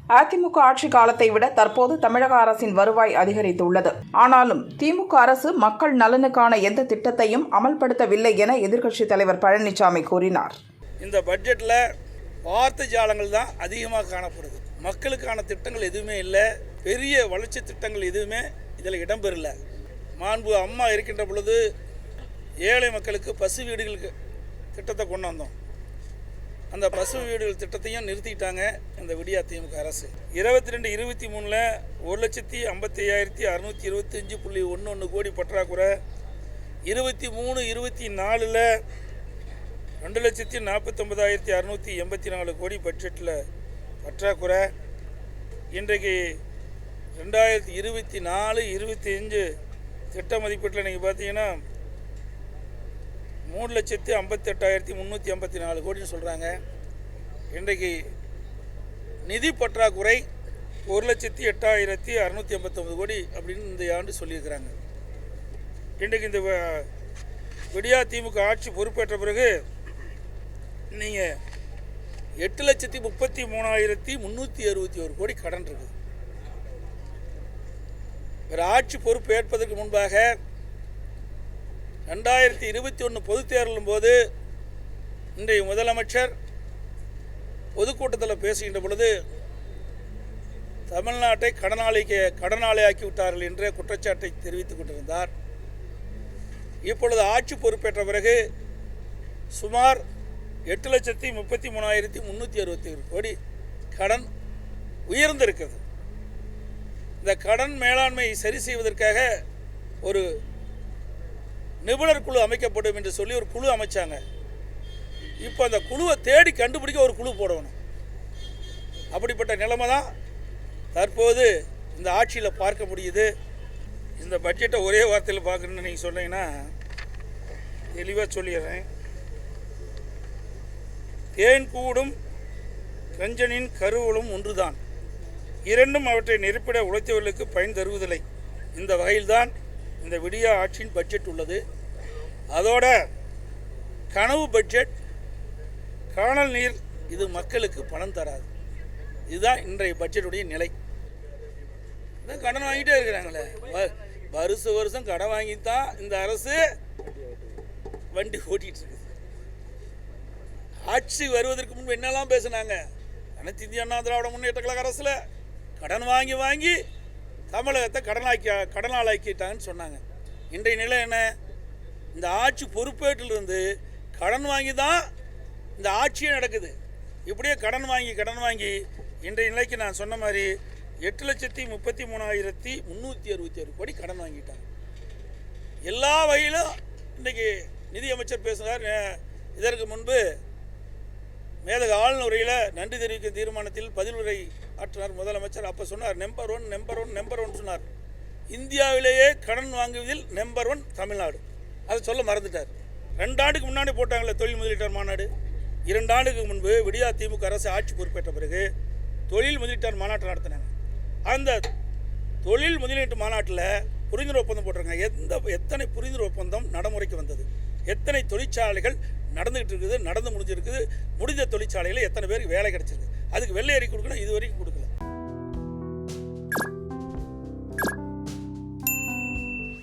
அதிமுக ஆட்சி காலத்தை விட தற்போது தமிழக அரசின் வருவாய் அதிகரித்துள்ளது. ஆனாலும் திமுக அரசு மக்கள் நலனுக்கான எந்த திட்டத்தையும் அமல்படுத்தவில்லை என எதிர்க்கட்சித் தலைவர் பழனிசாமி கூறினார். இந்த பட்ஜெட்டில் வார்த்தை ஜாலங்கள் தான் அதிகமாக காணப்படுது. மக்களுக்கான திட்டங்கள் எதுவுமே இல்லை. பெரிய வளர்ச்சி திட்டங்கள் எதுவுமே இதில் இடம்பெறல. மாண்பு அம்மா இருக்கின்ற பொழுது ஏழை மக்களுக்கு பசு வீடுகளுக்கு திட்டத்தை கொண்டு வந்தோம். அந்த பசு வீடுகள் திட்டத்தையும் நிறுத்திட்டாங்க இந்த விடியா திமுக அரசு. 22-23 1,55,625.11 கோடி பற்றாக்குறை. 23-24 2,49,684 கோடி பட்ஜெட்டில் பற்றாக்குறை. இன்றைக்கு 2024-25 திட்ட மதிப்பீட்டில் நீங்கள் பார்த்தீங்கன்னா 3,58,354 கோடின்னு சொல்கிறாங்க. இன்றைக்கு நிதி பற்றாக்குறை 1,08,689 கோடி அப்படின்னு இந்த ஆண்டு சொல்லியிருக்கிறாங்க. இன்றைக்கு இந்த விடியா திமுக ஆட்சி பொறுப்பேற்ற பிறகு நீங்கள் 8,33,361 கோடி கடன் இருக்குது. வேறு ஆட்சி பொறுப்பு ஏற்பதற்கு முன்பாக 2021 பொதுத் தேர்தலின் போது இன்றைய முதலமைச்சர் பொதுக்கூட்டத்தில் பேசுகின்ற பொழுது தமிழ்நாட்டை கடனாளியாக்கி விட்டார்கள் என்ற குற்றச்சாட்டை தெரிவித்துக் கொண்டிருந்தார். இப்பொழுது ஆட்சி பொறுப்பேற்ற பிறகு சுமார் 8,33,361 கோடி கடன் உயர்ந்திருக்கிறது. இந்த கடன் மேலாண்மை சரி செய்வதற்காக ஒரு நிபுணர் குழு அமைக்கப்படும் என்று சொல்லி ஒரு குழு அமைச்சாங்க. இப்போ அந்த குழுவை தேடி கண்டுபிடிக்க ஒரு குழு போடணும். அப்படிப்பட்ட நிலைமை தான் தற்போது இந்த ஆட்சியில் பார்க்க முடியுது. இந்த பட்ஜெட்டை ஒரே வார்த்தையில் பார்க்கணுன்னு நீங்கள் சொன்னீங்கன்னா தெளிவாக சொல்லிடுறேன். தேன் கூடும் கஞ்சனின் கருவலும் ஒன்றுதான், இரண்டும் அவற்றை நெருப்பிட உழைத்தவர்களுக்கு பயன் தருவதில்லை. இந்த வகையில்தான் இந்த விடியா ஆட்சியின் பட்ஜெட் உள்ளது. அதோட கனவு பட்ஜெட், காணல் நீர், இது மக்களுக்கு பணம் தராது. இதுதான் இன்றைய பட்ஜெட்டுடைய நிலை. கடன் வாங்கிட்டே இருக்கிறாங்களே, வருஷம் கடன் வாங்கித்தான் இந்த அரசு வண்டி ஓட்டிட்டு இருக்குது. ஆட்சி வருவதற்கு முன்பு என்னெல்லாம் பேசினாங்க? அனைத்து இந்திய அண்ணா திராவிட முன்னேற்ற கழக அரசில் கடன் வாங்கி வாங்கி தமிழகத்தை கடனாளாக்கிட்டாங்கன்னு சொன்னாங்க. இன்றைய நிலை என்ன? இந்த ஆட்சி பொறுப்பேற்றிலிருந்து கடன் வாங்கி தான் இந்த ஆட்சியே நடக்குது. இப்படியே கடன் வாங்கி இன்றைய நிலைக்கு நான் சொன்ன மாதிரி 8,33,361 கோடி கடன் வாங்கிட்டாங்க. எல்லா வகையிலும் இன்றைக்கி நிதியமைச்சர் பேசுகிறார். இதற்கு முன்பு மேதக ஆளுநர் உரையில் நன்றி தெரிவிக்கும் தீர்மானத்தில் பதில் உரை ஆற்றினார் முதலமைச்சர். அப்போ சொன்னார் நம்பர் ஒன் சொன்னார். இந்தியாவிலேயே கடன் வாங்குவதில் நம்பர் 1 தமிழ்நாடு. அதை சொல்ல மறந்துட்டார். 2 ஆண்டுக்கு முன்னாடி போட்டாங்களே தொழில் முதலீட்டாளர் மாநாடு. 2 ஆண்டுக்கு முன்பு விடியா திமுக அரசு ஆட்சி பொறுப்பேற்ற பிறகு தொழில் முதலீட்டாளர் மாநாட்டை நடத்தினாங்க. அந்த தொழில் முதலீட்டு மாநாட்டில் புரிந்துணர்வு ஒப்பந்தம் போட்டிருக்காங்க. எத்தனை புரிந்துணர்வு ஒப்பந்தம் நடைமுறைக்கு வந்தது? எத்தனை தொழிற்சாலைகள் நடந்துகிட்டு இருக்குது, நடந்து முடிஞ்சிருக்குது? முடிஞ்ச தொழிற்சாலையில் எத்தனை பேருக்கு வேலை கிடைச்சிருக்கு? அதுக்கு வெள்ளை அறிக்கை கொடுக்கணும், இது வரைக்கும் கொடுக்கல.